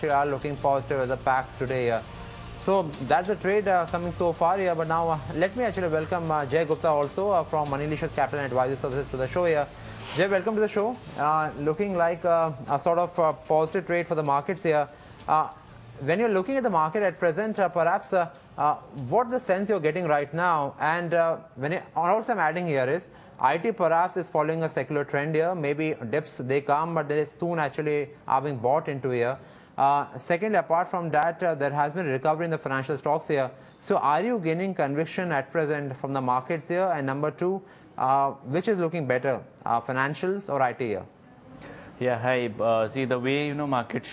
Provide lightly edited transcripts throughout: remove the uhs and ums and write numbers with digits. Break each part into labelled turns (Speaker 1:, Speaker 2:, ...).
Speaker 1: are looking positive as a pack today here. So that's the trade coming so far here. But now let me actually welcome Jay Gupta also from Manilicious Capital and Advisory Services to the show here. Jay, welcome to the show. Looking like a sort of positive trade for the markets here. When you're looking at the market at present, perhaps what the sense you're getting right now, and also I'm adding here is IT perhaps is following a secular trend here. Maybe dips they come, but they soon actually are being bought into here. Secondly, apart from that, there has been a recovery in the financial stocks here. So are you gaining conviction at present from the markets here? And number two, which is looking better, financials or IT here?
Speaker 2: Yeah, hi. See, the way, market,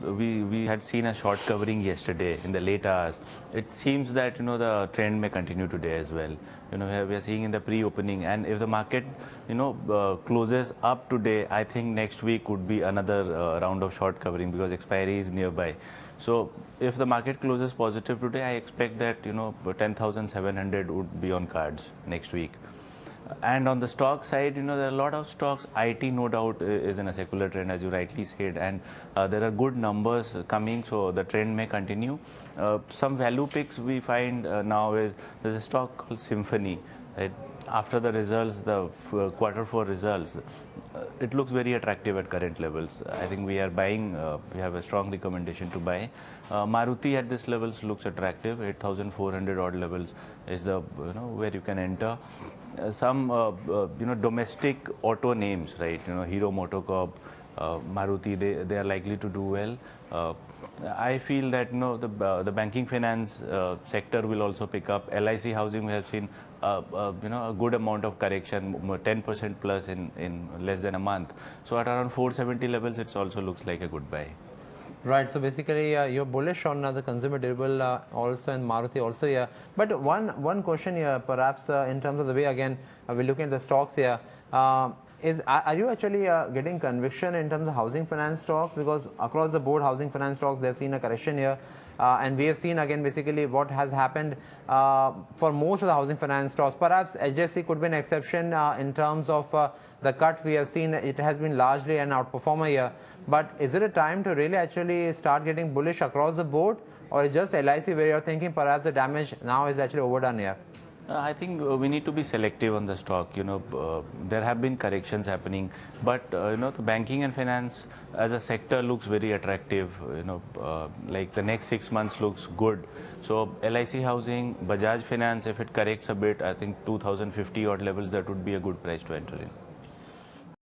Speaker 2: we had seen a short covering yesterday in the late hours. It seems that, the trend may continue today as well. We are seeing in the pre-opening, and if the market, closes up today, I think next week would be another round of short covering because expiry is nearby. So if the market closes positive today, I expect that, 10,700 would be on cards next week. And on the stock side, there are a lot of stocks. IT, no doubt, is in a secular trend, as you rightly said, and there are good numbers coming, so the trend may continue. Some value picks we find now is there's a stock called Symphony. Right? After the results, the Q4 results, it looks very attractive at current levels. I think we are buying. We have a strong recommendation to buy. Maruti at this levels looks attractive. 8,400 odd levels is the where you can enter. Some domestic auto names, right? Hero Motocorp, Maruti, they are likely to do well. I feel that the banking finance sector will also pick up. LIC housing, we have seen a good amount of correction, 10% plus in less than a month. So at around 470 levels, it also looks like a good buy.
Speaker 1: Right. So basically, you're bullish on the consumer durable also and Maruti also here. But one question here, perhaps in terms of the way again we're looking at the stocks here. Are you actually getting conviction in terms of housing finance stocks? Because across the board, housing finance stocks, they've seen a correction here. And we have seen again basically what has happened for most of the housing finance stocks. Perhaps HDFC could be an exception in terms of the cut we have seen. It has been largely an outperformer here. But is it a time to really actually start getting bullish across the board? Or is just LIC where you're thinking perhaps the damage now is actually overdone here?
Speaker 2: I think we need to be selective on the stock. There have been corrections happening, but the banking and finance as a sector looks very attractive. Like the next 6 months looks good. So LIC housing, Bajaj Finance, if it corrects a bit, I think 2050 odd levels, that would be a good price to enter in.